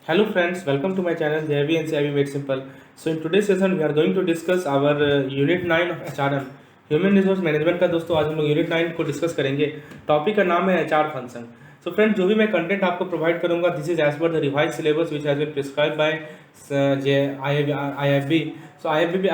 Hello friends, welcome to my channel JIV and CIV Made Simple. So in today's session we are going to discuss our Unit 9 of HRM. Human resource management का दोस्तों आज हम लोग unit 9 को discuss करेंगे। Topic का नाम है एचआर फंक्शन। सो फ्रेंड्स, जो भी मैं कंटेंट आपको प्रोवाइड करूंगा this is as per the revise syllabus which has been prescribe by IFB। So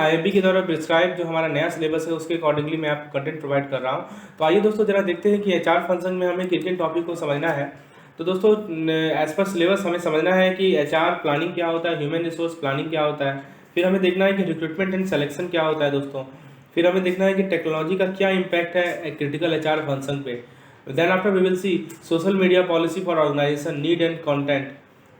IFB के द्वारा प्रिस्क्राइब जो हमारा नया सिलेबस है उसके अकॉर्डिंगली मैं आपको कंटेंट प्रोवाइड कर रहा हूँ। तो आइए दोस्तों जरा देखते हैं कि एचआर फंक्शन में हमें किन किन टॉपिक को समझना है। तो दोस्तों एज पर सिलेबस हमें समझना है कि एचआर प्लानिंग क्या होता है, ह्यूमन रिसोर्स प्लानिंग क्या होता है, फिर हमें देखना है कि रिक्रूटमेंट एंड सिलेक्शन क्या होता है दोस्तों, फिर हमें देखना है कि टेक्नोलॉजी का क्या इम्पैक्ट है क्रिटिकल एचआर फंक्शन पे। Then after we will see social media policy for organisation need and content.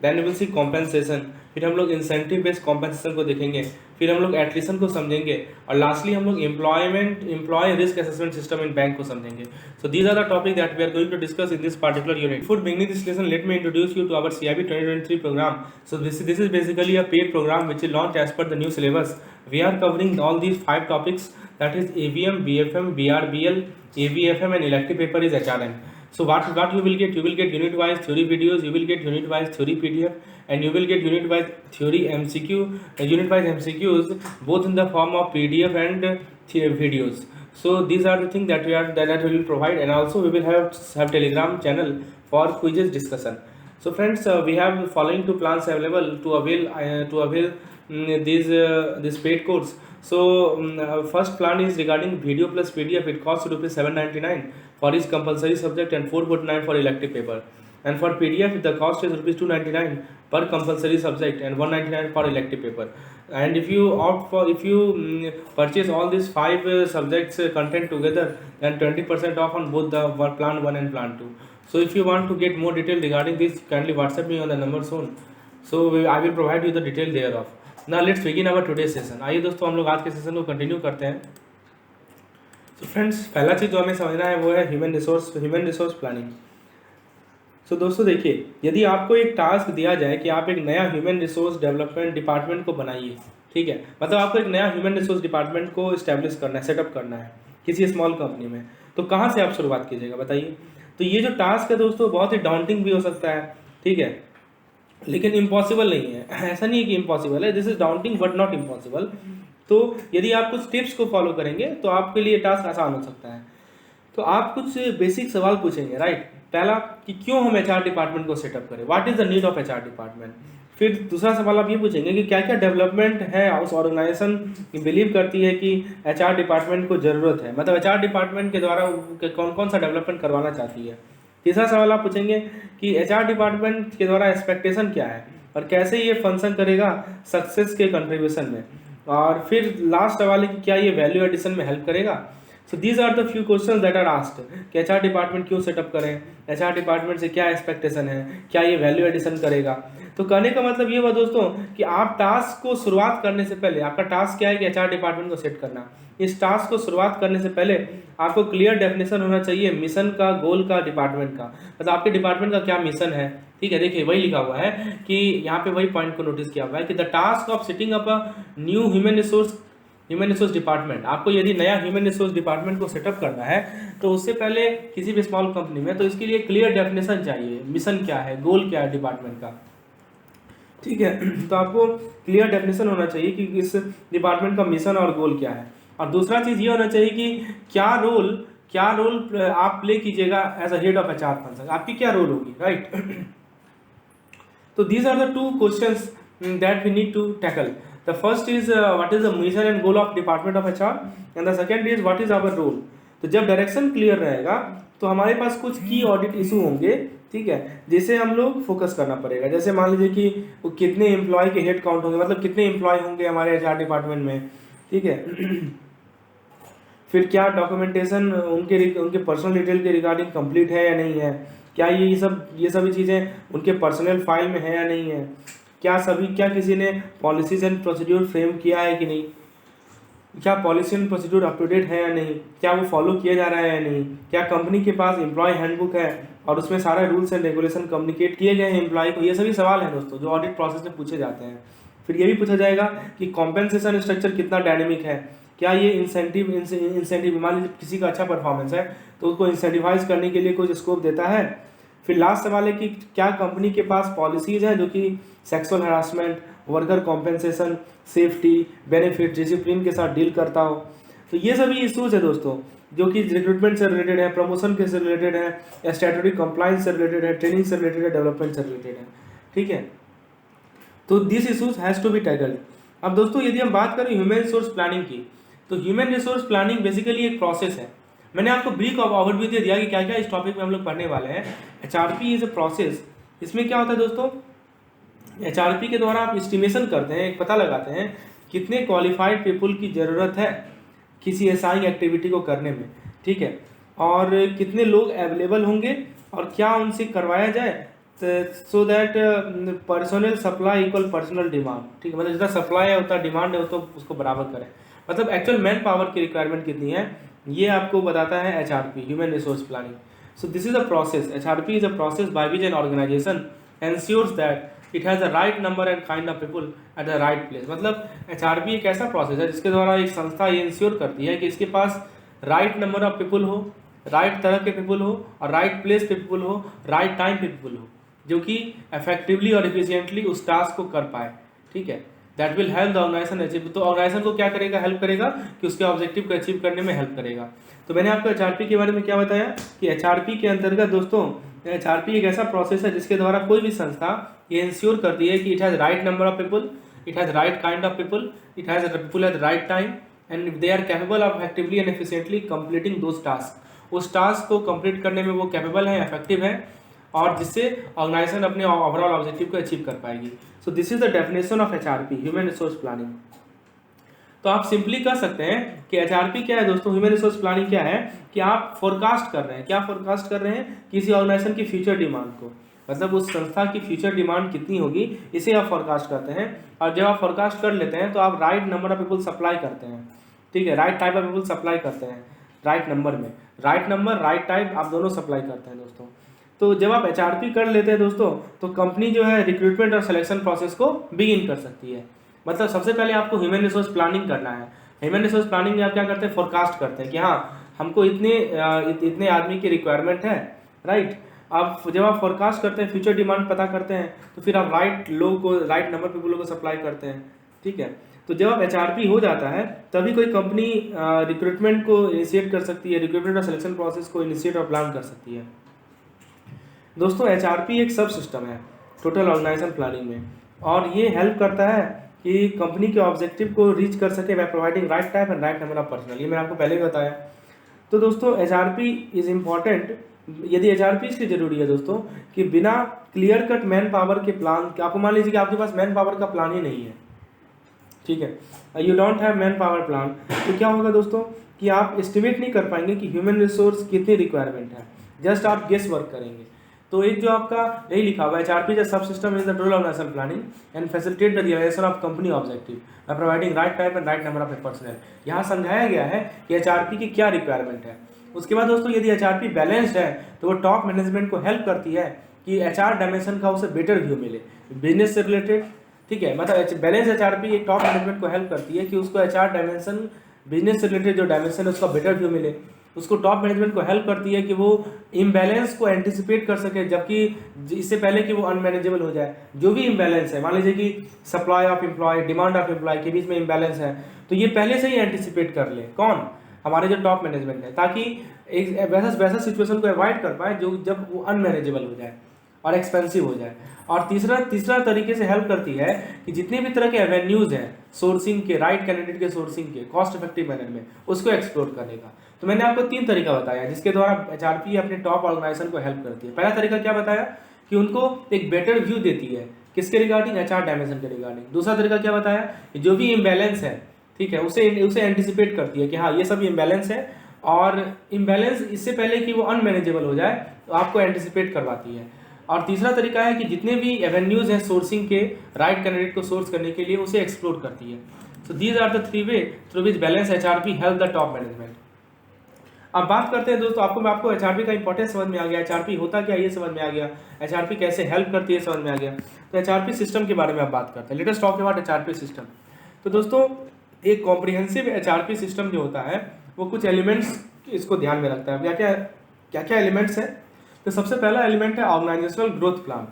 Then we will see compensation, फिर हम लोग इंसेंटिव बेस्ड कॉम्पेंसेशन को देखेंगे, फिर हम लोग एट्रिशन को समझेंगे और लास्टली हम लोग employ risk assessment system in bank को समझेंगे। So these are the topic that we are going to discuss in this particular unit. Before beginning this lesson, let me introduce you to our CIB 2023 program. So this is basically a paid program which is launched as per the new syllabus. We are covering all these 5 topics, that is AVM, BFM, BRBL, AVFM and elective paper is HRM. So what you will get? You will get unit wise theory videos, you will get unit wise theory PDF, and you will get unit wise theory MCQ, unit wise MCQs both in the form of PDF and videos. So these are the things that we will provide, and also we will have Telegram channel for quizzes discussion. So friends, we have following two plans available to avail this paid course. So first plan is regarding video plus PDF. It costs rupees 799 for each compulsory subject and 449 for elective paper. And for PDF the cost is rupees 299 per compulsory subject and 199 for elective paper. And if you purchase all these 5 subjects content together, then 20% off on both the plan 1 and plan 2. So if you want to get more detail regarding this, kindly WhatsApp me on the number soon. So I will provide you the detail thereof. Now let's begin our today's session. आइए दोस्तों हम लोग आज के session को continue करते हैं। तो फ्रेंड्स, पहला चीज़ जो हमें समझना है वो है ह्यूमन रिसोर्स प्लानिंग। सो दोस्तों देखिए, यदि आपको एक टास्क दिया जाए कि आप एक नया ह्यूमन रिसोर्स डेवलपमेंट डिपार्टमेंट को बनाइए, ठीक है, मतलब आपको एक नया ह्यूमन रिसोर्स डिपार्टमेंट को इस्टेब्लिश करना है, सेटअप करना है किसी स्मॉल कंपनी में, तो कहाँ से आप शुरुआत कीजिएगा बताइए। तो ये जो टास्क है दोस्तों बहुत ही डाउंटिंग भी हो सकता है, ठीक है, लेकिन इम्पॉसिबल नहीं है। ऐसा नहीं है कि इम्पॉसिबल है, this is daunting but not impossible. तो यदि आप कुछ टिप्स को फॉलो करेंगे तो आपके लिए टास्क आसान हो सकता है। तो आप कुछ बेसिक सवाल पूछेंगे, राइट। पहला कि क्यों हम एचआर डिपार्टमेंट को सेटअप करें, what is the need of HR department. फिर दूसरा सवाल आप ये पूछेंगे कि क्या क्या डेवलपमेंट है उस ऑर्गेनाइजेशन बिलीव करती है कि एचआर डिपार्टमेंट को ज़रूरत है, मतलब एचआर डिपार्टमेंट के द्वारा कौन कौन सा डेवलपमेंट करवाना चाहती है। तीसरा सवाल आप पूछेंगे कि एचआर डिपार्टमेंट के द्वारा एक्सपेक्टेशन क्या है और कैसे ये फंक्शन करेगा सक्सेस के कंट्रीब्यूशन में। और फिर लास्ट सवाल है कि क्या ये वैल्यू एडिशन में हेल्प करेगा। So these are the few questions that are asked कि एचआर डिपार्टमेंट क्यों सेटअप करें, एचआर डिपार्टमेंट से क्या एक्सपेक्टेशन है, क्या ये वैल्यू एडिशन करेगा। तो कहने का मतलब ये हुआ दोस्तों कि आप टास्क को शुरुआत करने से पहले, आपका टास्क क्या है कि एचआर डिपार्टमेंट को सेट करना। इस टास्क को शुरुआत करने से पहले आपको क्लियर डेफिनेशन होना चाहिए मिशन का, गोल का, डिपार्टमेंट का, मतलब आपके डिपार्टमेंट का क्या मिशन है, ठीक है। देखिए वही लिखा हुआ है कि यहाँ पे वही पॉइंट को नोटिस किया हुआ है कि the task of setting up a new human resource department. आपको यदि नया ह्यूमन रिसोर्स डिपार्टमेंट को सेटअप करना है तो उससे पहले किसी भी स्मॉल कंपनी में, तो इसके लिए क्लियर डेफिनेशन चाहिए, मिशन क्या है, गोल क्या है डिपार्टमेंट का, ठीक है। तो आपको क्लियर डेफिनेशन होना चाहिए कि इस डिपार्टमेंट का मिशन और गोल क्या है। और दूसरा चीज़ ये होना चाहिए कि क्या रोल आप प्ले कीजिएगा as a head of HR function, आपकी क्या रोल होगी, राइट। तो these are the two questions that we need to tackle. The first is what is the mission and goal of department of HR and the second is what is our role. तो जब direction clear रहेगा तो हमारे पास कुछ की audit issue होंगे, ठीक है, जिसे हम लोग फोकस करना पड़ेगा। जैसे मान लीजिए कि वो कितने एम्प्लॉय के हेड काउंट होंगे, मतलब कितने एम्प्लॉय होंगे हमारे एचआर डिपार्टमेंट में, ठीक है। फिर क्या डॉक्यूमेंटेशन उनके पर्सनल डिटेल के रिगार्डिंग कंप्लीट है या नहीं है, क्या ये सभी चीज़ें उनके पर्सनल फाइल में है या नहीं है, क्या किसी ने पॉलिसीज एंड प्रोसीड्यूर फ्रेम किया है कि नहीं, क्या policy and procedure up to date है या नहीं, क्या वो फॉलो किया जा रहा है या नहीं, क्या कंपनी के पास एम्प्लॉय हैंडबुक है और उसमें सारे रूल्स एंड रेगुलेशन कम्युनिकेट किए गए हैं एम्प्लॉय को। ये सभी सवाल हैं दोस्तों जो ऑडिट प्रोसेस में पूछे जाते हैं। फिर ये भी पूछा जाएगा कि कॉम्पेंसेशन स्ट्रक्चर कितना डायनेमिक है, क्या ये इंसेंटिव मान लीजिए किसी का अच्छा परफॉर्मेंस है तो उसको इंसेंटिवाइज करने के लिए कुछ स्कोप देता है, फिर लास्ट सवाल है कि क्या कंपनी के पास पॉलिसीज़ हैं जो कि sexual harassment, worker compensation, safety, benefit, discipline के साथ डील करता हो। तो ये सभी इश्यूज है दोस्तों जो कि रिक्रूटमेंट से रिलेटेड है, प्रमोशन के से रिलेटेड है, स्टैट्यूटरी कंप्लायंस से रिलेटेड है, ट्रेनिंग से रिलेटेड है, डेवलपमेंट से रिलेटेड है। ठीक है, तो this issues has to be tackled. अब दोस्तों यदि हम बात करें ह्यूमन रिसोर्स प्लानिंग की, तो ह्यूमन रिसोर्स प्लानिंग बेसिकली एक प्रोसेस है। मैंने आपको ब्रीफ ओवरव्यू दे दिया कि क्या क्या इस टॉपिक में हम लोग पढ़ने वाले हैं। HRP is a process. इसमें क्या होता है दोस्तों, HRP के द्वारा आप एस्टिमेशन करते हैं, एक पता लगाते हैं कितने क्वालिफाइड पीपल की ज़रूरत है किसी असाइंग एक्टिविटी को करने में। ठीक है, और कितने लोग अवेलेबल होंगे और क्या उनसे करवाया जाए, so that personal supply equal personal demand. ठीक है, मतलब जितना सप्लाई है उतना डिमांड है तो उसको बराबर करें। मतलब एक्चुअल मैन पावर की रिक्वायरमेंट कितनी है ये आपको बताता है HRP, human resource planning. So this is a process, HRP is a process by which an organisation ensures that it has the right number and kind of people at the right place. मतलब HRP एक ऐसा process है जिसके द्वारा एक संस्था ये ensure करती है कि इसके पास राइट नंबर ऑफ पीपल हो, राइट तरह के पीपल हो, और राइट प्लेस पे पीपल हो, राइट टाइम पे पीपल हो, जो कि इफेक्टिवली और एफिशिएंटली उस टास्क को कर पाए। ठीक है, that will help the organisation achieve. तो ऑर्गेनाइजेशन को क्या करेगा, हेल्प करेगा कि उसके ऑब्जेक्टिव को अचीव करने में हेल्प करेगा। तो मैंने आपको HRP के बारे में क्या बताया कि HRP के अंतर्गत दोस्तों HRP एक ऐसा प्रोसेस है जिसके द्वारा कोई भी संस्था ये इंश्योर करती है कि it has right number of people, it has right kind of people, it has people at right time, and they are capable of actively and efficiently completing those task. उस टास्क को complete करने में वो capable है, effective है, और जिससे organisation अपने ओवरऑल ऑब्जेक्टिव को अचीव कर पाएगी। सो this is the definition of HRP, human resource planning. तो आप सिंपली कह सकते हैं कि HRP क्या है दोस्तों, ह्यूमन रिसोर्स प्लानिंग क्या है कि आप फोरकास्ट कर रहे हैं। क्या फोरकास्ट कर रहे हैं, किसी ऑर्गेनाइजेशन की फ्यूचर डिमांड को, मतलब उस संस्था की फ्यूचर डिमांड कितनी होगी इसे आप फोरकास्ट करते हैं। और जब आप फोरकास्ट कर लेते हैं तो आप right number of people supply करते हैं। ठीक है, right type of people supply करते हैं, राइट नंबर में, राइट नंबर राइट टाइप आप दोनों सप्लाई करते हैं दोस्तों। तो जब आप HRP कर लेते हैं दोस्तों तो कंपनी जो है रिक्रूटमेंट और सिलेक्शन प्रोसेस को बिगिन कर सकती है। मतलब सबसे पहले आपको ह्यूमन रिसोर्स प्लानिंग करना है। ह्यूमन रिसोर्स प्लानिंग में आप क्या करते हैं, फोरकास्ट करते हैं कि हाँ हमको इतने आदमी की रिक्वायरमेंट है, राइट। आप जब आप फोरकास्ट करते हैं, फ्यूचर डिमांड पता करते हैं, तो फिर आप राइट लोग को, राइट नंबर पीपल को सप्लाई करते हैं। ठीक है, तो जब आप HRP हो जाता है तभी कोई कंपनी रिक्रूटमेंट को इनिशिएट कर सकती है, रिक्रूटमेंट और सिलेक्शन प्रोसेस को इनिशिएट और प्लान कर सकती है। दोस्तों HRP एक सब सिस्टम है टोटल ऑर्गेनाइजेशन प्लानिंग में, और ये हेल्प करता है कि कंपनी के ऑब्जेक्टिव को रीच कर सके bye providing right type and right number of personal. ये मैंने आपको पहले भी बताया। तो दोस्तों HRP इज इम्पॉर्टेंट। यदि HRP इसकी जरूरी है दोस्तों कि बिना क्लियर कट मैन पावर के प्लान, आपको मान लीजिए कि आपके पास मैन पावर का प्लान ही नहीं है, ठीक है, you don't have man power plan, तो क्या होगा दोस्तों कि आप एस्टिमेट नहीं कर पाएंगे कि ह्यूमन रिसोर्स कितनी रिक्वायरमेंट है, जस्ट आप गेस वर्क करेंगे। तो एक जो आपका यही लिखा हुआ है, HRP the sub system is the total organisation planning and facilitate the realisation of company objective by providing right type and right number of personnel. यहाँ समझाया गया है कि HRP की क्या रिक्वायरमेंट है। उसके बाद दोस्तों यदि HRP बैलेंस्ड है तो वो टॉप मैनेजमेंट को हेल्प करती है कि HR डायमेंशन का उसे बेटर व्यू मिले बिजनेस से रिलेटेड। ठीक है, मतलब बैलेंस HRP एक टॉप मैनेजमेंट को हेल्प करती है कि उसको HR डायमेंशन, बिजनेस से रिलेटेड जो डायमेंशन है उसका बेटर व्यू मिले। उसको टॉप मैनेजमेंट को हेल्प करती है कि वो इम्बैलेंस को एंटिसिपेट कर सके, जबकि इससे पहले कि वो अनमैनेजेबल हो जाए। जो भी इम्बैलेंस है, मान लीजिए कि supply of employ, demand of employ के बीच में इम्बैलेंस है, तो ये पहले से ही एंटिसिपेट कर ले कौन, हमारे जो टॉप मैनेजमेंट है, ताकि एक वैसा सिचुएशन को अवॉइड कर पाए जो जब वो अनमैनेजेबल हो जाए और एक्सपेंसिव हो जाए। और तीसरा तरीके से हेल्प करती है कि जितने भी तरह के एवेन्यूज़ हैं सोर्सिंग के, राइट कैंडिडेट के सोर्सिंग के कॉस्ट इफेक्टिव मैनर में, उसको एक्सप्लोर करने का। तो मैंने आपको 3 तरीका बताया जिसके द्वारा HRP अपने टॉप ऑर्गेनाइजेशन को हेल्प करती है। पहला तरीका क्या बताया कि उनको एक बेटर व्यू देती है, किसके रिगार्डिंग, HR डायमेंशन के रिगार्डिंग। दूसरा तरीका क्या बताया कि जो भी इम्बैलेंस है, ठीक है, उसे एंटिसिपेट करती है कि हाँ ये सब इम्बैलेंस है, और इम्बैलेंस इससे पहले कि वो अनमैनेजेबल हो जाए तो आपको एंटिसिपेट करवाती है। और तीसरा तरीका है कि जितने भी एवेन्यूज़ हैं सोर्सिंग के, राइट कैंडिडेट को सोर्स करने के लिए, उसे एक्सप्लोर करती है। So these are the 3 way through which balance HRP help the top management. अब बात करते हैं दोस्तों, आपको HRP का इंपॉर्टेंस समझ में आ गया, HRP होता क्या ये समझ में आ गया, HRP कैसे हेल्प करती है समझ में आ गया। तो HRP सिस्टम के बारे में आप बात करते हैं। Let us talk about HRP system. तो दोस्तों एक कॉम्प्रिहेंसिव HRP सिस्टम जो होता है वो कुछ एलिमेंट्स इसको ध्यान में रखता है। क्या क्या एलिमेंट्स हैं, तो सबसे पहला एलिमेंट है ऑर्गेनाइजेशनल ग्रोथ प्लान।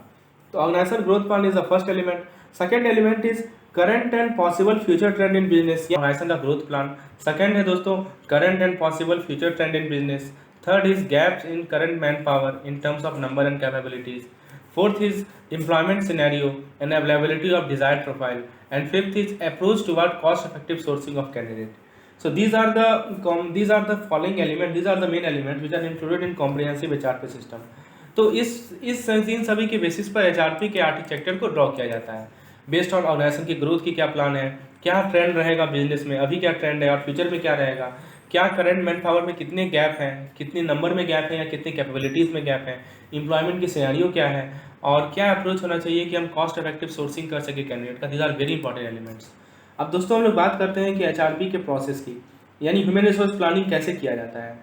तो organisational growth plan is the first element. Second element is current and possible future trend in business, organisation का ग्रोथ प्लान। सेकंड है दोस्तों current and possible future trend in business. Third is gaps in current man power in terms of number and capabilities. Fourth is employment scenario and availability of desired profile, and fifth is approach toward cost effective sourcing of candidate. So these are the following elements, these are the main elements which are included in comprehensive HRP system. तो इस इन सभी के basis पर HRP के architecture को draw किया जाता है बेस्ड ऑन ऑर्गेनाइजेशन की ग्रोथ की क्या प्लान है, क्या ट्रेंड रहेगा बिजनेस में, अभी क्या ट्रेंड है और फ्यूचर में क्या रहेगा, क्या करंट मैन पावर में कितने गैप हैं, कितने नंबर में गैप हैं या कितनी कैपेबिलिटीज़ में गैप हैं, एम्प्लॉयमेंट की सिनेरियो क्या है और क्या अप्रोच होना चाहिए कि हम कॉस्ट इफेक्टिव सोर्सिंग कर सके कैंडिडेट का। These are very important elements. अब दोस्तों हम लोग बात करते हैं कि HRP के प्रोसेस की, यानी ह्यूमन रिसोर्स प्लानिंग कैसे किया जाता है।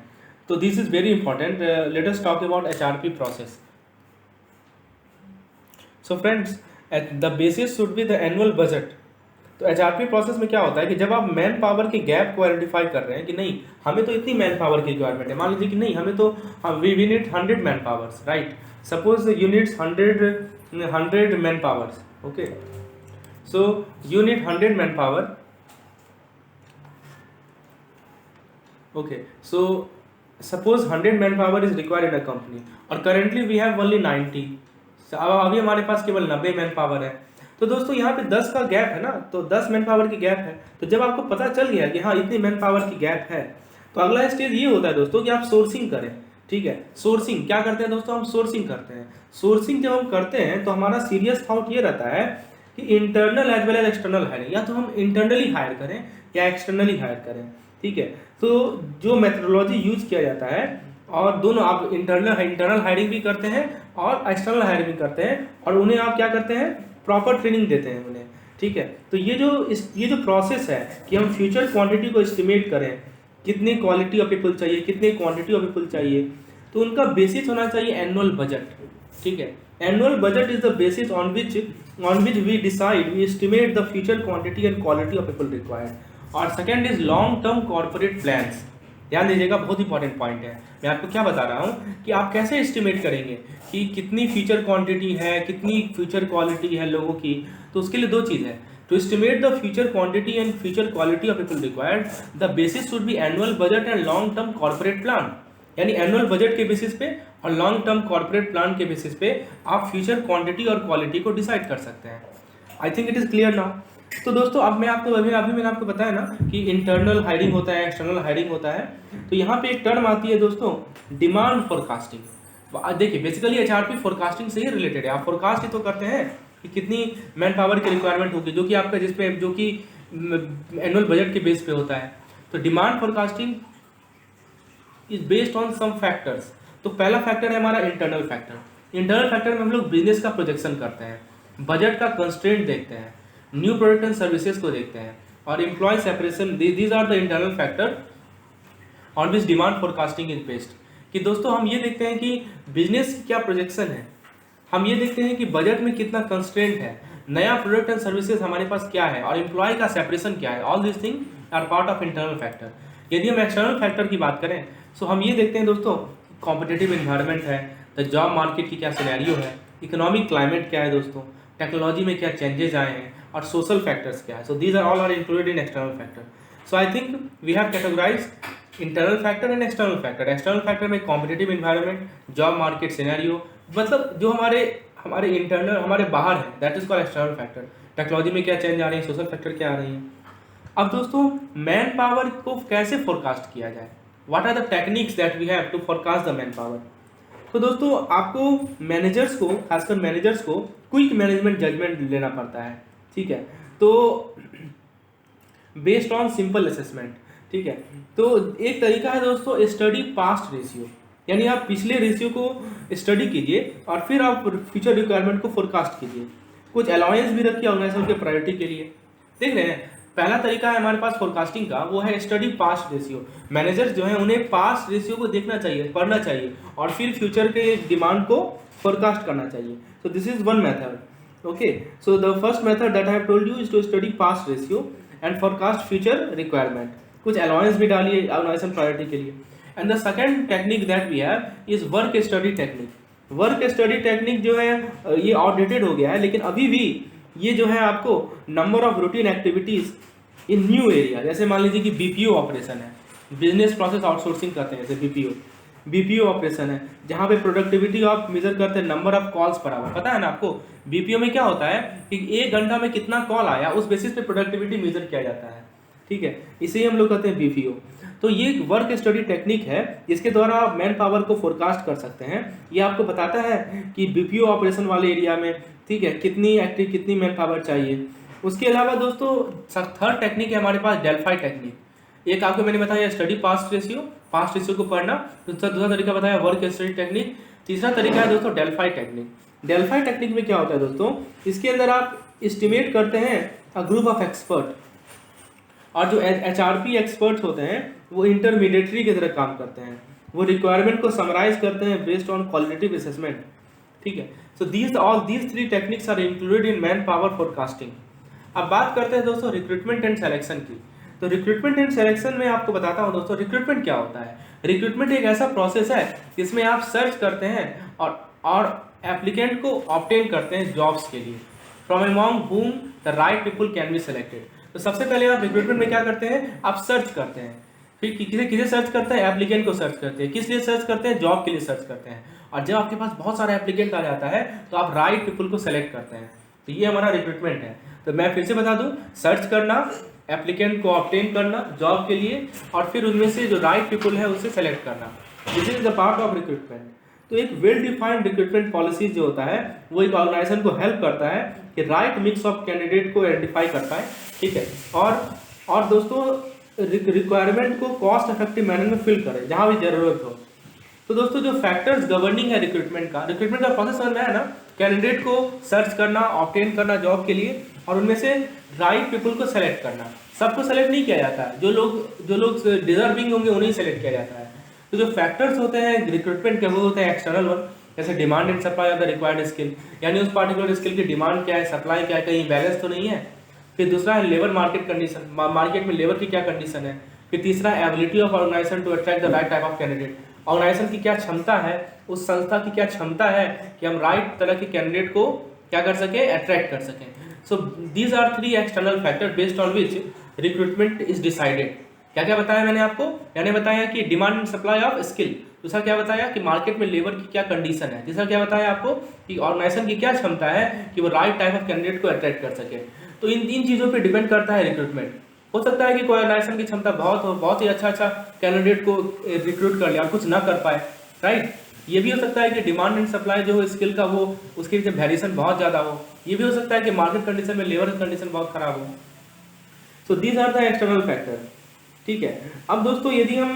तो this is very important. Let us talk about HRP process. So friends, the basis should be the annual budget. तो HRP प्रोसेस में क्या होता है कि जब आप मैन पावर के गैप को आइडेंटिफाई कर रहे हैं कि नहीं हमें तो इतनी मैन पावर की रिक्वायरमेंट है, मान लीजिए कि नहीं हमें तो we need 100 man powers, right. Suppose you needs 100 man powers, okay. So you need 100 man power, okay. So suppose 100 man power is required in a company और करेंटली वी हैव ओनली 90। अभी हमारे पास केवल 90 मैन पावर है। तो दोस्तों यहाँ पे 10 का गैप है ना, तो 10 मैन पावर की गैप है। तो जब आपको पता चल गया कि हाँ इतनी मैन पावर की गैप है, तो अगला स्टेज ये होता है दोस्तों कि आप सोर्सिंग करें, ठीक है। सोर्सिंग क्या करते हैं दोस्तों, हम सोर्सिंग करते हैं। सोर्सिंग जब हम करते हैं तो हमारा सीरियस थॉट ये रहता है कि internal as well as external hiring, या तो हम इंटरनली हायर करें या एक्सटर्नली हायर करें, ठीक है। तो जो मेथडोलॉजी यूज किया जाता है, और दोनों आप इंटरनल हायरिंग भी करते हैं और एक्सटर्नल हायरिंग भी करते हैं, और उन्हें आप क्या करते हैं, प्रॉपर ट्रेनिंग देते हैं उन्हें, ठीक है। तो ये जो प्रोसेस है कि हम फ्यूचर क्वांटिटी को एस्टिमेट करें, कितनी क्वालिटी ऑफ पीपल चाहिए, कितनी क्वांटिटी ऑफ पीपल चाहिए, तो उनका बेसिस होना चाहिए एनुअल बजट, ठीक है। Annual budget is the basis on which we decide, we estimate the future quantity and quality of people required. और second is long term corporate plans. ध्यान दीजिएगा, बहुत इंपॉर्टेंट पॉइंट है। मैं आपको क्या बता रहा हूँ कि आप कैसे एस्टिमेट करेंगे कि कितनी फ्यूचर क्वांटिटी है, कितनी फ्यूचर क्वालिटी है लोगों की। तो उसके लिए दो चीज़ है, to estimate the future quantity and future quality of people required, the basis should be annual budget and long term corporate plan. यानी एनुअल बजट के बेसिस पे और लॉन्ग टर्म कॉर्पोरेट प्लान के बेसिस पे आप फ्यूचर क्वांटिटी और quality को decide कर सकते हैं। I think it is clear now. तो दोस्तों अब मैं आपको अभी मैंने आपको बताया ना कि इंटरनल हायरिंग होता है, एक्सटर्नल हायरिंग होता है। तो यहाँ पे एक टर्म आती है दोस्तों, डिमांड फोरकास्टिंग। देखिए बेसिकली HRP फोरकास्टिंग से ही रिलेटेड है। आप फोरकास्ट ही तो करते हैं कि कितनी मैन पावर की रिक्वायरमेंट होगी, जो कि आपका जो कि एनुअल बजट के बेस पे होता है। तो demand forecasting is based on some factors. तो पहला फैक्टर है हमारा इंटरनल फैक्टर। इंटरनल फैक्टर में हम लोग बिजनेस का प्रोजेक्शन करते हैं, बजट का कंस्ट्रेंट देखते हैं, न्यू प्रोडक्ट एंड सर्विसेज को देखते हैं, और employ separation. These are the internal factor on which demand forecasting is based. कि दोस्तों हम ये देखते हैं कि बिजनेस की क्या प्रोजेक्शन है, हम ये देखते हैं कि बजट में कितना कंस्ट्रेंट है, नया प्रोडक्ट एंड सर्विसेज हमारे पास क्या है, और एम्प्लॉय का सेपरेशन क्या है। All this thing are part of internal factor. यदि हम एक्सटर्नल फैक्टर की बात करें तो हम ये देखते हैं दोस्तों, कॉम्पिटिटिव इन्वायरमेंट है, द जॉब मार्केट की क्या सिनेरियो है, इकोनॉमिक क्लाइमेट क्या है दोस्तों, टेक्नोलॉजी में क्या चेंजेस आए हैं, और सोशल फैक्टर्स क्या है। So these are all are included in external factor. So I think we have categorised internal factor and external factor. External factor में competitive environment, job market scenario, मतलब जो हमारे इंटरनल हमारे बाहर है, that is called external factor. Technology में क्या change आ रही है, सोशल फैक्टर क्या आ रही है। अब दोस्तों मैन पावर को कैसे फोरकास्ट किया जाए, what are the techniques that we have to forecast the man power. तो दोस्तों आपको मैनेजर्स को, खासकर मैनेजर्स को क्विक मैनेजमेंट जजमेंट लेना पड़ता है, ठीक है। तो बेस्ड ऑन सिंपल असेसमेंट, ठीक है। तो एक तरीका है दोस्तों स्टडी पास्ट रेशियो, यानी आप पिछले रेशियो को स्टडी कीजिए और फिर आप फ्यूचर रिक्वायरमेंट को फोरकास्ट कीजिए। कुछ अलाउंस भी रखिए ऑर्गेनाइजेशन के प्रायोरिटी के लिए। देख रहे हैं, पहला तरीका है हमारे पास फोरकास्टिंग का, वो है स्टडी पास्ट रेशियो। मैनेजर्स जो है उन्हें पास्ट रेशियो को देखना चाहिए, पढ़ना चाहिए, और फिर फ्यूचर के डिमांड को फोरकास्ट करना चाहिए। सो this is one method, okay. So the first method that I have told you is to study past ratio and forecast future requirement. कुछ अलाउंस भी डालिए ऑर्गेनाइजेशन प्रायोरिटी के लिए। And the second technique that we have is work study technique. Work study technique जो है ये outdated हो गया है, लेकिन अभी भी ये जो है आपको number of routine activities in new area, जैसे मान लीजिए कि बीपीओ ऑपरेशन है, बिजनेस प्रोसेस आउटसोर्सिंग करते हैं, जैसे बीपीओ ऑपरेशन है, जहाँ पे प्रोडक्टिविटी आप मेजर करते हैं number of calls per hour. पता है ना आपको बीपीओ में क्या होता है कि 1 घंटा में कितना कॉल आया, उस बेसिस पे प्रोडक्टिविटी मेजर किया जाता है, ठीक है, इसे ही हम लोग कहते हैं बीपीओ। तो ये वर्क स्टडी टेक्निक है जिसके द्वारा आप मैन पावर को फोरकास्ट कर सकते हैं। ये आपको बताता है कि बीपीओ ऑपरेशन वाले एरिया में, ठीक है, कितनी मैन पावर चाहिए। उसके अलावा दोस्तों थर्ड टेक्निक है हमारे पास डेल्फाई टेक्निक। एक आपको मैंने बताया स्टडी पास्ट रेशियो को पढ़ना, दूसरा तरीका बताया वर्क स्टडी टेक्निक, तीसरा तरीका है दोस्तों डेल्फाई टेक्निक। डेल्फाई टेक्निक में क्या होता है दोस्तों, इसके अंदर आप एस्टिमेट करते हैं अ ग्रुप ऑफ एक्सपर्ट, और जो एचआरपी एक्सपर्ट्स होते हैं वो इंटरमीडिएटरी की तरह काम करते हैं, वो रिक्वायरमेंट को समराइज करते हैं बेस्ड ऑन क्वालिटेटिव असेसमेंट, ठीक है। So these 3 techniques are included in man power forecasting. अब बात करते हैं दोस्तों रिक्रूटमेंट एंड सिलेक्शन की। तो रिक्रूटमेंट एंड सिलेक्शन में आपको बताता हूँ दोस्तों रिक्रूटमेंट क्या होता है। रिक्रूटमेंट एक ऐसा प्रोसेस है जिसमें आप सर्च करते हैं और एप्लीकेंट को ऑब्टेन करते हैं जॉब्स के लिए, from among whom the right people can be selected. तो सबसे पहले आप रिक्रूटमेंट में क्या करते हैं, आप सर्च करते हैं, फिर किसे सर्च करते हैं, एप्लीकेंट को सर्च करते हैं। किस लिए सर्च करते हैं, जॉब के लिए सर्च करते हैं। और जब आपके पास बहुत सारा एप्लीकेंट आ जाता है तो आप राइट पीपल को सेलेक्ट करते हैं। तो ये हमारा रिक्रूटमेंट है। तो मैं फिर से बता दूं, सर्च करना, एप्लीकेंट को ऑब्टेन करना जॉब के लिए, और फिर उनमें से जो राइट पीपल है उसे सेलेक्ट करना। This is the part of recruitment. तो एक वेल डिफाइंड रिक्रूटमेंट पॉलिसी जो होता है वो एक ऑर्गेनाइजेशन को हेल्प करता है कि राइट मिक्स ऑफ कैंडिडेट को आइडेंटिफाई कर पाए, ठीक है, और दोस्तों रिक्वायरमेंट को कॉस्ट इफेक्टिव मैनर में फिल करें जहाँ भी जरूरत हो। तो दोस्तों जो फैक्टर्स गवर्निंग है रिक्रूटमेंट का प्रोसेस समझ में है ना, कैंडिडेट को सर्च करना, ऑब्टेन करना जॉब के लिए, और उनमें से राइट पीपल को सेलेक्ट करना। सबको सेलेक्ट नहीं किया जाता है, जो लोग डिजर्विंग होंगे उन्हें सेलेक्ट किया जाता है। तो जो फैक्टर्स होते हैं रिक्रूटमेंट के वो होते हैं एक्सटर्नल वन, जैसे demand and supply of the required skill, यानी उस पार्टिकुलर स्किल की डिमांड क्या है, सप्लाई क्या है, कहीं बैलेंस तो नहीं है। फिर दूसरा है लेबर मार्केट कंडीशन, मार्केट में लेबर की क्या कंडीशन है। फिर तीसरा है ability of organisation to attract the right type of candidate, organisation की क्या क्षमता है, उस संस्था की क्या क्षमता है कि हम राइट तरह के कैंडिडेट को क्या कर सके, अट्रैक्ट कर सकें। So these are 3 external factor based on which recruitment is decided. क्या क्या बताया मैंने आपको, मैंने बताया कि demand and supply of skill, दूसरा क्या बताया कि मार्केट में लेबर की क्या कंडीशन है, तीसरा क्या बताया आपको कि ऑर्गेनाइजेशन की क्या क्षमता है कि वो राइट टाइप ऑफ कैंडिडेट को अट्रैक्ट कर सके। तो इन चीज़ों पे डिपेंड करता है रिक्रूटमेंट। हो सकता है कि कोई ऑर्गेनाइजेशन की क्षमता बहुत ही अच्छा कैंडिडेट को रिक्रूट कर लिया और कुछ ना कर पाए, राइट। ये भी हो सकता है कि डिमांड एंड सप्लाई जो है स्किल का वो उसके बीच वेरिएशन बहुत ज़्यादा हो। ये भी हो सकता है कि मार्केट कंडीशन में लेबर कंडीशन बहुत खराब हो। So these are the external factor, ठीक है। अब दोस्तों यदि हम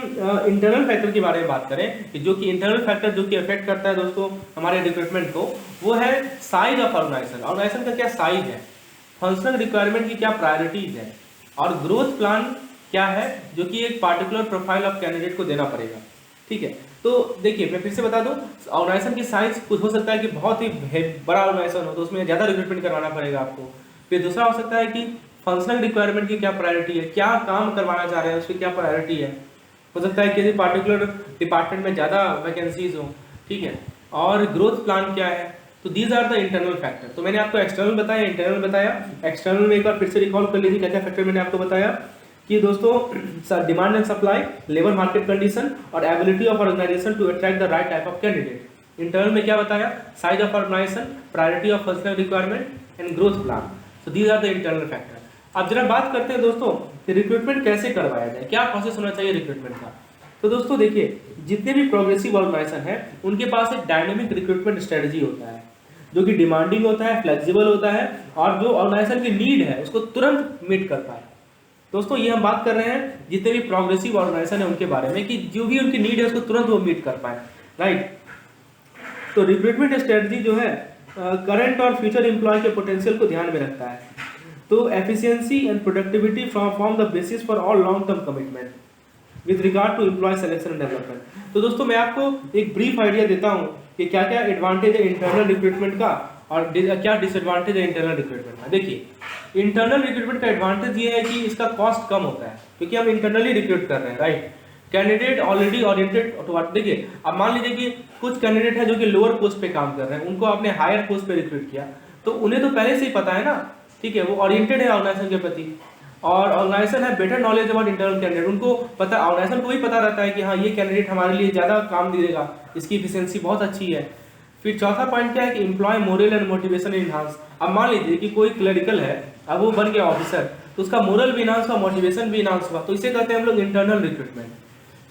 इंटरनल फैक्टर के बारे में बात करें कि जो कि इंटरनल फैक्टर जो कि अफेक्ट करता है दोस्तों हमारे रिक्रूटमेंट को, वो है साइज ऑफ ऑर्गेनाइजेशन। ऑर्गेनाइजेशन का क्या साइज है, फंक्शनल रिक्वायरमेंट की क्या प्रायोरिटीज है, और ग्रोथ प्लान क्या है जो कि एक पार्टिकुलर प्रोफाइल ऑफ कैंडिडेट को देना पड़ेगा, ठीक है। तो देखिए मैं फिर से बता दूं, ऑर्गेनाइजेशन की साइज कुछ हो सकता है कि बहुत ही बड़ा ऑर्गेनाइजेशन हो तो उसमें ज़्यादा रिक्रूटमेंट करवाना पड़ेगा आपको। फिर दूसरा हो सकता है कि फंक्शनल रिक्वायरमेंट की क्या प्रायोरिटी है, क्या काम करवाना चाह रहे हैं उसकी क्या प्रायोरिटी है। हो सकता है कि किसी पार्टिकुलर डिपार्टमेंट में ज़्यादा वैकेंसीज हो, ठीक है, और ग्रोथ प्लान क्या है। तो these are the internal factor. तो मैंने आपको एक्सटर्नल बताया, इंटरनल बताया। एक्सटर्नल में एक बार फिर से रिकॉल कर लीजिए क्या क्या फैक्टर मैंने आपको बताया कि दोस्तों demand and supply, labour market condition और ability of organisation to attract the right type of candidate. Internal में क्या बताया, size of organisation, priority of functional requirement and growth plan. So these are the internal factor. अब जरा बात करते हैं दोस्तों कि रिक्रूटमेंट कैसे करवाया जाए, क्या प्रोसेस होना चाहिए रिक्रूटमेंट का। तो दोस्तों देखिए, जितने भी प्रोग्रेसिव ऑर्गेनाइजेशन है उनके पास एक डायनेमिक रिक्रूटमेंट स्ट्रेटजी होता है जो कि डिमांडिंग होता है, फ्लेक्सिबल होता है, और जो ऑर्गेनाइजेशन की नीड है उसको तुरंत मीट कर पाए। दोस्तों ये हम बात कर रहे हैं जितने भी प्रोग्रेसिव ऑर्गेनाइजेशन है उनके बारे में कि जो भी उनकी नीड है उसको तुरंत वो मीट कर पाए, राइट। तो रिक्रूटमेंट स्ट्रेटजी जो है करंट और फ्यूचर एम्प्लॉय के पोटेंशियल को ध्यान में रखता है। तो efficiency and productivity form the basis for all long term commitment with regard to employ selection and development. तो दोस्तों मैं आपको एक ब्रीफ आइडिया देता हूँ कि क्या क्या एडवांटेज है इंटरनल रिक्रूटमेंट का और क्या डिसएडवांटेज है इंटरनल रिक्रूटमेंट का। देखिए, इंटरनल रिक्रूटमेंट का एडवांटेज ये है कि इसका कॉस्ट कम होता है क्योंकि हम इंटरनली रिक्रूट कर रहे हैं, right. Candidate already oriented toward, देखिए अब मान लीजिए कि कुछ कैंडिडेट है जो कि लोअर पोस्ट पे काम कर रहे हैं, उनको आपने हायर पोस्ट पे रिक्रूट किया, तो उन्हें तो पहले से ही पता है ना, ठीक है, वो ओरिएंटेड है ऑर्गेनाइजेशन के प्रति, और ऑर्गेनाइजेशन है better knowledge about internal candidate, उनको पता, ऑर्गेनाइजेशन को भी पता रहता है कि हाँ ये कैंडिडेट हमारे लिए ज़्यादा काम देगा, इसकी इफिशियंसी बहुत अच्छी है। फिर चौथा पॉइंट क्या है कि employ morale and motivation enhance. अब मान लीजिए कि कोई क्लरिकल है, अब वो बन गया ऑफिसर, तो उसका मोरल भी इनहांस हुआ, मोटिवेशन भी इनहांस हुआ, तो इसे कहते हैं हम लोग internal recruitment.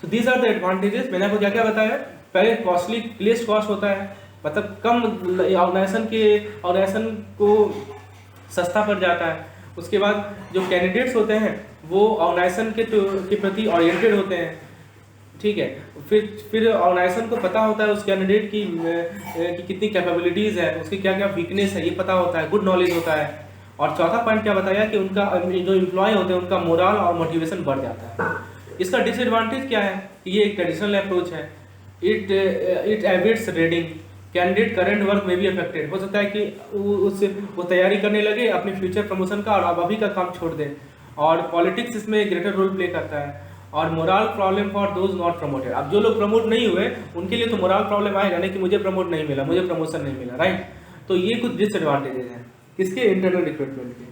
So these are the advantages. मैंने आपको क्या क्या बताया, पहले कॉस्टली प्लेस कॉस्ट होता है, मतलब कम ऑर्गेनाइजेशन को सस्ता पड़ जाता है। उसके बाद जो कैंडिडेट्स होते हैं वो ऑर्गेनाइजेशन के प्रति ओरिएंटेड होते हैं, ठीक है। फिर ऑर्गेनाइजेशन को पता होता है उस कैंडिडेट की कितनी कैपेबिलिटीज़ है, उसकी क्या क्या वीकनेस है, ये पता होता है, गुड नॉलेज होता है। और चौथा पॉइंट क्या बताया कि उनका जो एम्प्लॉय होते हैं उनका मोरल और मोटिवेशन बढ़ जाता है। इसका डिसएडवांटेज क्या है कि ये एक ट्रेडिशनल अप्रोच है, it avoids reading, candidate current work में भी अफेक्टेड हो सकता है कि वो तैयारी करने लगे अपने फ्यूचर प्रमोशन का और अब अभी का काम छोड़ दें, और पॉलिटिक्स इसमें ग्रेटर रोल प्ले करता है। और moral problem for those not promoted, अब जो लोग प्रमोट नहीं हुए उनके लिए तो मोरल प्रॉब्लम आएगा नहीं कि मुझे प्रमोट नहीं मिला, मुझे प्रमोशन नहीं मिला, राइट। तो ये कुछ डिसएडवांटेजेस हैं किसके, इंटरनल रिक्रूटमेंट के,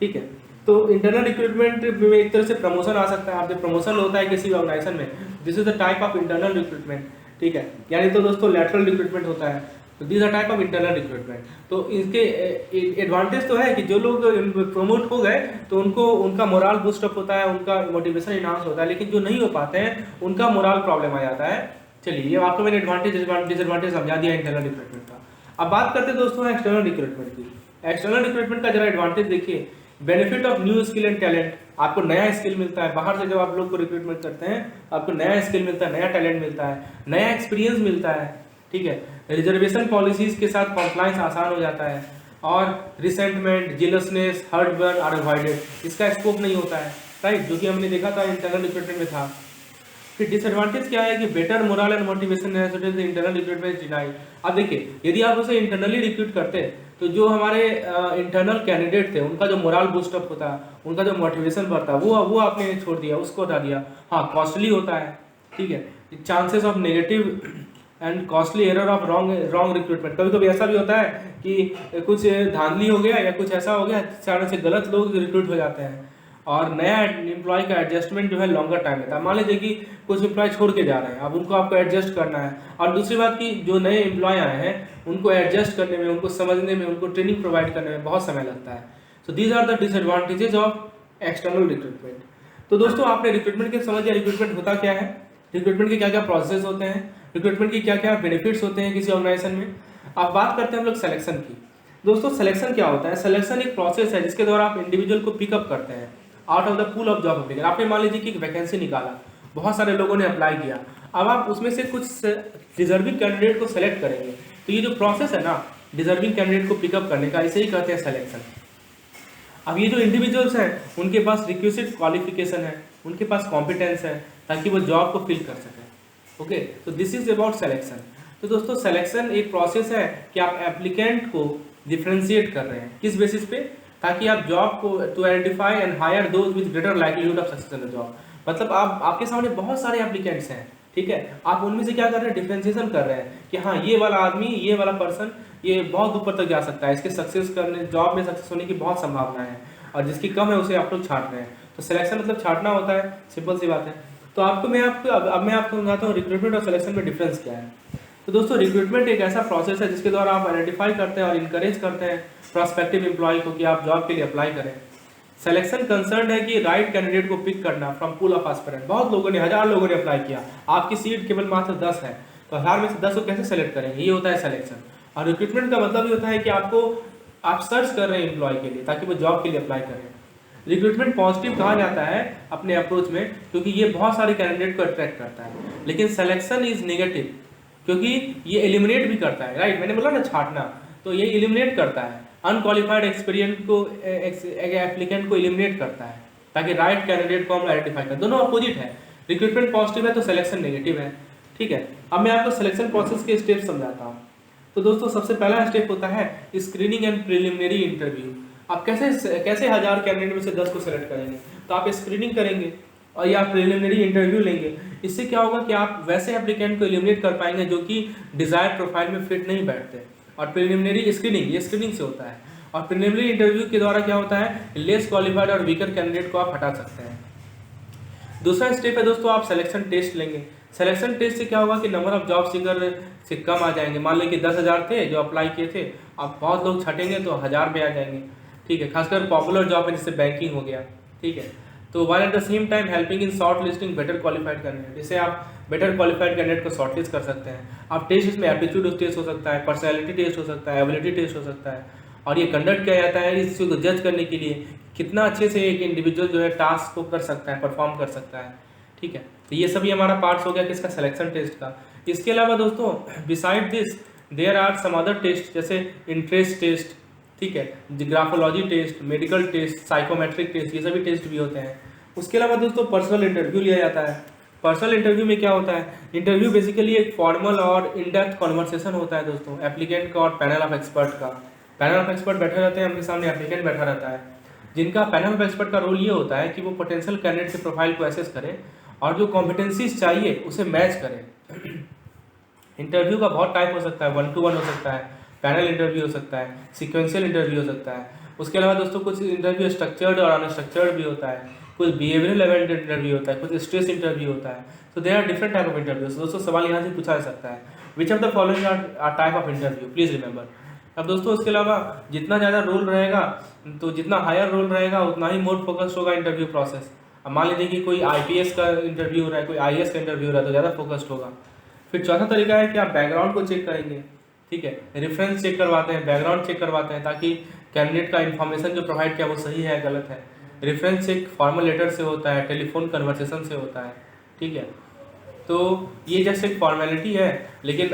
ठीक है। तो इंटरनल रिक्रूटमेंट में एक तरह से प्रमोशन आ सकता है, आप जब प्रमोशन होता है किसी ऑर्गेनाइजेशन में, this is the type of internal recruitment, ठीक है। यानी तो दोस्तों लैटरल रिक्रूटमेंट होता है, तो these are type of internal recruitment. तो इसके एडवांटेज तो है कि जो लोग प्रमोट हो गए तो उनका मोरल बूस्टअप होता है, उनका मोटिवेशन इनहांस होता है, लेकिन जो नहीं हो पाते हैं उनका मोरल प्रॉब्लम आ जाता है। चलिए ये आपको मैंने डिसएडवांटेज समझा दिया इंटरनल रिक्रूटमेंट का। अब बात करते हैं दोस्तों एक्सटर्नल रिक्रूटमेंट की। एक्सटर्नल रिक्रूटमेंट का जरा एडवांटेज देखिए, benefit of new skill and talent, आपको नया स्किल मिलता है, बाहर से जब आप लोग को रिक्रूटमेंट करते हैं आपको नया स्किल मिलता है, नया टैलेंट मिलता है, नया एक्सपीरियंस मिलता है, ठीक है। रिजर्वेशन पॉलिसीज के साथ कॉम्प्लाइंस आसान हो जाता है, और रिसेंटमेंट, जेलसनेस, हर्टबर्न आर अवॉइडेड, इसका स्कोप नहीं होता है, राइट, जो कि हमने देखा था इंटरनल रिक्रूटमेंट में था। फिर डिसएडवांटेज क्या है कि better moral and motivation internal recruitment deny. अब देखिए यदि आप उसे इंटरनली रिक्रूट करते तो जो हमारे इंटरनल कैंडिडेट थे उनका जो मोरल बूस्टअप होता है, उनका जो मोटिवेशन बढ़ता वो आपने छोड़ दिया, उसको हटा दिया। हाँ कॉस्टली होता है, ठीक है, chances of negative and costly error of wrong recruitment, कभी कभी ऐसा भी होता है कि कुछ धांधली हो गया या कुछ ऐसा हो गया, सारे से गलत लोग रिक्रूट हो जाते हैं, और नया एम्प्लॉय का एडजस्टमेंट जो है लॉन्गर टाइम लेता है। मान लीजिए कि कुछ एम्प्लॉय छोड़ के जा रहे हैं, अब उनको आपको एडजस्ट करना है, और दूसरी बात कि जो नए एम्प्लॉय आए हैं उनको एडजस्ट करने में, उनको समझने में, उनको ट्रेनिंग प्रोवाइड करने में बहुत समय लगता है। So these are the disadvantages of external recruitment. तो दोस्तों आपने रिक्रूटमेंट के समझ लिया, रिक्रूटमेंट होता क्या है, रिक्रूटमेंट के क्या क्या प्रोसेस होते हैं, रिक्रूटमेंट की क्या क्या बेनिफिट्स होते हैं किसी ऑर्गेनाइजेशन में। अब बात करते हैं हम लोग सिलेक्शन की। दोस्तों सिलेक्शन क्या होता है, सिलेक्शन एक प्रोसेस है जिसके द्वारा आप इंडिविजुअल को पिकअप करते हैं out of the pool of job application. आपने मान लीजिए कि एक वैकेंसी निकाला, बहुत सारे लोगों ने अप्लाई किया, अब आप उसमें से कुछ डिजर्विंग कैंडिडेट को सेलेक्ट करेंगे। तो ये जो प्रोसेस है ना डिजर्विंग कैंडिडेट को पिकअप करने का, इसे ही कहते हैं सिलेक्शन। अब ये जो इंडिविजुअल्स हैं उनके पास रिक्विजिट क्वालिफिकेशन है, उनके पास कॉम्पिटेंस है ताकि वो जॉब को फिल कर सकें। ओके, तो दिस इज अबाउट सिलेक्शन। तो दोस्तों सिलेक्शन एक प्रोसेस है कि आप एप्लीकेंट को डिफ्रेंशिएट कर रहे हैं, किस बेसिस पे, ताकि आप जॉब को to identify and hire those with greater likelihood of success in the job. मतलब आपके सामने बहुत सारे एप्लीकेंट्स हैं, ठीक है, आप उनमें से क्या कर रहे हैं, डिफ्रेंशिएशन कर रहे हैं कि हाँ ये वाला आदमी, ये वाला पर्सन ये बहुत ऊपर तक जा सकता है, इसके सक्सेस करने, जॉब में सक्सेस होने की बहुत संभावना है, और जिसकी कम है उसे आप लोग छांट रहे हैं। तो सिलेक्शन मतलब छांटना होता है, सिंपल सी बात है। तो अब मैं आपको समझाता हूँ रिक्रूटमेंट और सिलेक्शन में डिफरेंस क्या है। तो दोस्तों रिक्रूटमेंट एक ऐसा प्रोसेस है जिसके द्वारा आप आइडेंटिफाई करते हैं और इनकरेज करते हैं प्रोस्पेक्टिव एम्प्लॉय को कि आप जॉब के लिए अप्लाई करें। सिलेक्शन कंसर्न है कि राइट कैंडिडेट को पिक करना फ्रॉम पूल ऑफ एस्पिरेंट। बहुत लोगों ने, 1000 लोगों ने अप्लाई किया, आपकी सीट केवल मात्र 10 है, तो 1000 में से 10 को कैसे सेलेक्ट करेंगे, ये होता है सिलेक्शन। और रिक्रूटमेंट का मतलब ये होता है कि आप सर्च कर रहे हैं एम्प्लॉय के लिए ताकि वो जॉब के लिए अप्लाई करें। रिक्रूटमेंट पॉजिटिव कहा जाता है अपने अप्रोच में क्योंकि ये बहुत सारे कैंडिडेट को अट्रैक्ट करता है, लेकिन सिलेक्शन इज नेगेटिव क्योंकि ये एलिमिनेट भी करता है, राइट, मैंने बोला ना छांटना, तो ये एलिमिनेट करता है, अनक्वालिफाइड एप्लीकेंट को एलिमिनेट करता है ताकि राइट कैंडिडेट को हम आइडेंटिफाई करें। दोनों अपोजिट है, रिक्रूटमेंट पॉजिटिव है तो सिलेक्शन नेगेटिव है, ठीक है। अब मैं आपको सिलेक्शन प्रोसेस के स्टेप समझाता हूँ। तो दोस्तों सबसे पहला स्टेप होता है स्क्रीनिंग एंड प्रिलिमिनरी इंटरव्यू। आप कैसे 1000 कैंडिडेट में से 10 को सेलेक्ट करेंगे, तो आप स्क्रीनिंग करेंगे, और या प्रिलिमिनरी इंटरव्यू लेंगे। इससे क्या होगा कि आप वैसे एप्लीकेंट को एलिमिनेट कर पाएंगे जो कि डिजायर प्रोफाइल में फिट नहीं बैठते। और प्रिलिमिनरी स्क्रीनिंग, ये स्क्रीनिंग से होता है। और प्रिलिमिनरी इंटरव्यू के द्वारा क्या होता है, लेस क्वालिफाइड और वीकर कैंडिडेट को आप हटा सकते हैं। दूसरा स्टेप है दोस्तों, आप सिलेक्शन टेस्ट लेंगे। सिलेक्शन टेस्ट से क्या होगा कि नंबर ऑफ जॉब सीकर से कम आ जाएंगे। मान लें कि 10,000 थे जो अप्लाई किए थे, अब बहुत लोग छटेंगे तो 1000 पे आ जाएंगे। ठीक है, खासकर पॉपुलर जॉब है जिससे बैंकिंग हो गया। ठीक है, तो while at the same time helping in short listing better qualified candidate, जिससे आप बेटर क्वालिफाइड कैंडिडेट को शॉर्ट लिस्ट कर सकते हैं। आप टेस्ट इसमें एप्टीट्यूड टेस्ट हो सकता है, पर्सनैलिटी टेस्ट हो सकता है, एबिलिटी टेस्ट हो सकता है। और ये कंडक्ट किया जाता है इस चीज़ को जज करने के लिए कितना अच्छे से एक इंडिविजुअल जो है टास्क को कर सकता है, परफॉर्म कर सकता है। ठीक है, तो ये सभी हमारा पार्ट्स हो गया किसका, सिलेक्शन टेस्ट का। इसके अलावा दोस्तों beside this there are some other test, जैसे इंटरेस्ट टेस्ट, ठीक है, graphology test, medical test, psychometric test, ये सभी टेस्ट भी होते हैं। उसके अलावा दोस्तों पर्सनल इंटरव्यू लिया जाता है। पर्सनल इंटरव्यू में क्या होता है, इंटरव्यू बेसिकली एक फॉर्मल और इन डेप्थ कॉन्वर्सेशन होता है दोस्तों, एप्लीकेंट का और पैनल ऑफ एक्सपर्ट का। पैनल ऑफ एक्सपर्ट बैठे रहते हैं, उनके सामने एप्लीकेंट बैठा रहता है, जिनका पैनल ऑफ एक्सपर्ट का रोल ये होता है कि वो पोटेंशियल कैंडिडेट के प्रोफाइल को एसेस करें और जो कॉम्पिटेंसीज चाहिए उसे मैच करें। इंटरव्यू का बहुत टाइप हो सकता है, 1-to-1 हो सकता है, पैनल इंटरव्यू हो सकता है, सीक्वेंशियल इंटरव्यू हो सकता है। उसके अलावा दोस्तों कुछ इंटरव्यू स्ट्रक्चर्ड और अनस्ट्रक्चर्ड भी होता है, कुछ बिहेवियरल लेवल इंटरव्यू होता है, कुछ स्ट्रेस इंटरव्यू होता है। तो there are different type of interviews. दोस्तों सवाल यहाँ से पूछा जा सकता है, which of the following are type of interview, please remember. अब दोस्तों इसके अलावा जितना ज़्यादा रोल रहेगा, तो जितना हायर रोल रहेगा उतना ही मोर फोकस्ड होगा इंटरव्यू प्रोसेस। अब मान लीजिए कि कोई IPS का इंटरव्यू हो रहा है, कोई IAS का इंटरव्यू हो रहा है, तो ज़्यादा फोकस्ड होगा। फिर चौथा तरीका है कि आप बैकग्राउंड को चेक करेंगे। ठीक है, रेफरेंस चेक करवाते हैं, बैकग्राउंड चेक करवाते हैं, ताकि कैंडिडेट का इन्फॉर्मेशन जो प्रोवाइड किया वो सही है गलत है। रेफरेंस चेक फॉर्मल लेटर से होता है, टेलीफोन कन्वर्सेशन से होता है। ठीक है, तो ये जस्ट एक फॉर्मेलिटी है, लेकिन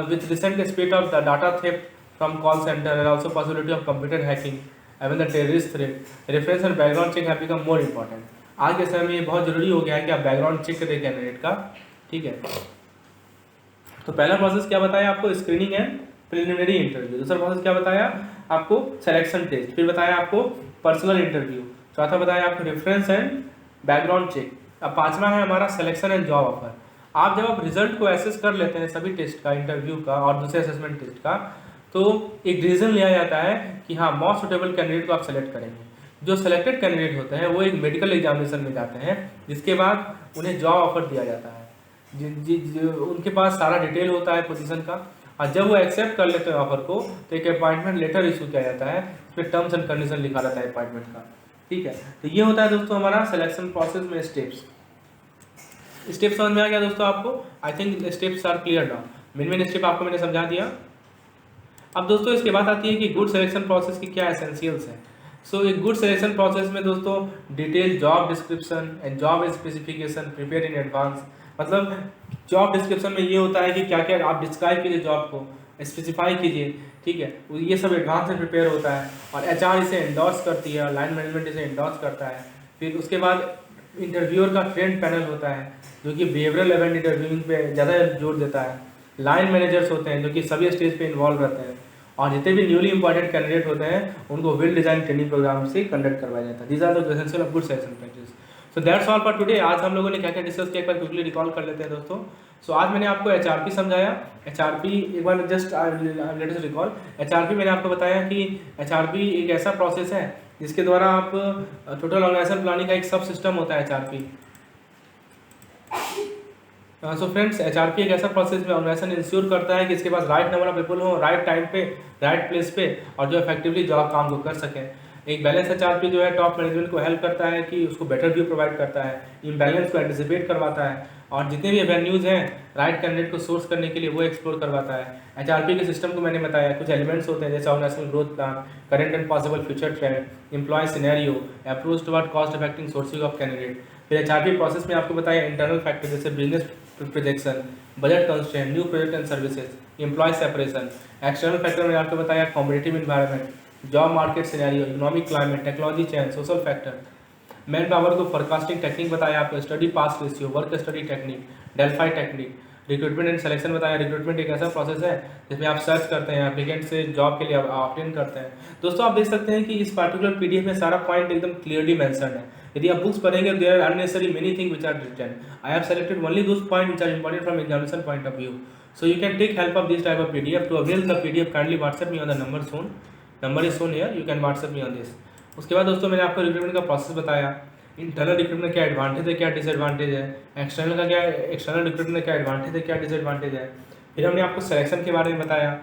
with recent speed of the data theft from call centre and also possibility of computer hacking एवं the terrorist threat, reference and background check have become more important. आज के समय में ये बहुत जरूरी हो गया है कि आप बैकग्राउंड चेक करें कैंडिडेट का। ठीक है, तो पहला प्रोसेस क्या बताया आपको, स्क्रीनिंग एंड प्रिलिमिनरी इंटरव्यू। दूसरा प्रोसेस क्या बताया आपको, सिलेक्शन टेस्ट। फिर बताया आपको पर्सनल इंटरव्यू। चौथा बताया आपको रेफरेंस एंड बैकग्राउंड चेक। अब पांचवा है हमारा सिलेक्शन एंड जॉब ऑफर। आप जब आप रिजल्ट को एसेस कर लेते हैं सभी टेस्ट का, इंटरव्यू का और दूसरे असेसमेंट टेस्ट का, तो एक डिसीजन लिया जाता है कि हाँ मोस्ट सुटेबल कैंडिडेट को आप सेलेक्ट करेंगे। जो सेलेक्टेड कैंडिडेट होते हैं वो एक मेडिकल एग्जामिनेशन में जाते हैं, जिसके बाद उन्हें जॉब ऑफर दिया जाता है। उनके पास सारा डिटेल होता है पोजीशन का, और जब वो एक्सेप्ट कर लेते हैं ऑफर को, तो एक अपॉइंटमेंट लेटर इशू किया जाता है, इसमें टर्म्स एंड कंडीशन लिखा रहता है अपॉइंटमेंट का। ठीक है, तो ये होता है दोस्तों हमारा सिलेक्शन प्रोसेस में स्टेप्स। स्टेप समझ में आ गया दोस्तों आपको? I think steps are clear now. Main step आपको मैंने समझा दिया। अब दोस्तों इसके बाद आती है कि गुड सिलेक्शन प्रोसेस की क्या एसेंशियल्स है। सो एक गुड सिलेक्शन प्रोसेस में दोस्तों detail job description and job specification prepare in advance. मतलब जॉब डिस्क्रिप्शन में ये होता है कि क्या क्या आप डिस्क्राइब कीजिए, जॉब को स्पेसिफाई कीजिए। ठीक है, ये सब एडवांस में प्रिपेयर होता है, और HR इसे एंडोर्स करती है, लाइन मैनेजमेंट इसे एंडोर्स करता है। फिर उसके बाद इंटरव्यूअर का ट्रेंड पैनल होता है जो कि बिहेवियरल इवेंट इंटरव्यूइंग पे ज़्यादा जोर देता है। लाइन मैनेजर्स होते हैं जो कि सभी स्टेज पे इन्वॉल्व रहते हैं, और जितने भी न्यूली इंपॉर्टेंट कैंडिडेट होते हैं उनको वेल डिजाइन ट्रेनिंग प्रोग्राम से कंडक्ट करवाया जाता है। These are the essential of good selection practice. So that's all for today. आज हम लोगों ने क्या क्या डिस्कस किया एक बार क्विकली रिकॉल कर लेते हैं दोस्तों। सो आज मैंने आपको HRP समझाया। HRP एक बार just let us recall. HRP मैंने आपको बताया कि HRP एक ऐसा प्रोसेस है जिसके द्वारा आप टोटल ऑर्गेनाइजेशन प्लानिंग का एक सब सिस्टम होता है HRP। सो फ्रेंड्स, HRP एक ऐसा प्रोसेस में ऑर्गेनाइजेशन इंश्योर करता है कि इसके पास राइट नंबर ऑफ पीपल हो, राइट टाइम पे, राइट प्लेस पे, और जो इफेक्टिवली जॉब काम को कर सकें। एक बैलेंस HRP जो है टॉप मैनेजमेंट को हेल्प करता है कि उसको बेटर व्यू प्रोवाइड करता है, इम्बैलेंस को एंटिसिपेट करवाता है, और जितने भी एवेन्यूज़ हैं राइट कैंडिडेट को सोर्स करने के लिए वो एक्सप्लोर करवाता है। HRP के सिस्टम को मैंने बताया, कुछ एलिमेंट्स होते हैं जैसे organizational growth plan, current and possible future trend, employ scenario, approach toward cost effective sourcing of candidate. फिर HRP प्रोसेस में आपको बताया इंटरनल फैक्टर जैसे business projection, budget constraint, new project and services, employ separation. External factor में आपको बताया competitive environment, job market scenario, economic climate, technology change, social factor. Manpower को forecasting technique बताया आपको, study pass ratio, work study technique, डेल्फाई technique. Recruitment and selection बताया। Recruitment एक ऐसा process है जिसमें आप सर्च करते हैं, एप्लीकेंट से जॉब के लिए ऑप्ट इन करते हैं। दोस्तों आप देख सकते हैं कि इस पर्टिकुलर पीडीएफ में सारा पॉइंट एकदम क्लियरली मेंशन्ड है। यदि आप बुक्स पढ़ेंगे, there are unnecessary many thing which are written. I have selected only those point which are important from examination point of view, so you can take help of this type of pdf. To avail the pdf kindly whatsapp me on the number shown, number is shown here, you can whatsapp me on this. उसके बाद दोस्तों मैंने आपको recruitment का process बताया, internal recruitment क्या advantage है, क्या डिसएडवांटेज है, एक्सटर्नल का क्या, एक्सटर्नल रिक्रूटमेंट में क्या एडवांटेज है, क्या डिसएडवांटेज है। फिर हमने आपको सिलेक्शन के बारे में बताया,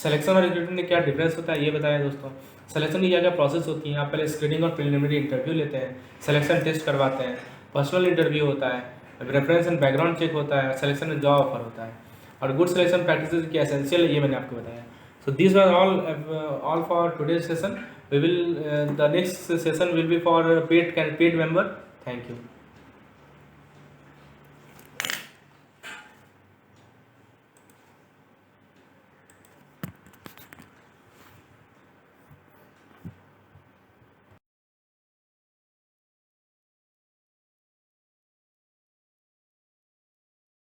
सिलेक्शन और रिक्रूटमेंट में क्या डिफरेंस होता है ये बताया दोस्तों। सिलेक्शन की क्या क्या प्रोसेस होती है, आप पहले स्क्रीनिंग और प्रिलिमिनरी इंटरव्यू लेते हैं, सिलेक्शन टेस्ट करवाते हैं, पर्सनल इंटरव्यू होता है, रेफरेंस एंड बैकग्राउंड चेक होता है, सिलेक्शन में जॉब ऑफर होता है, और गुड सिलेक्शन प्रैक्टिसेस की एसेंशियल है ये मैंने आपको बताया। So this was all for today's session. We will the next session will be for paid member. Thank you.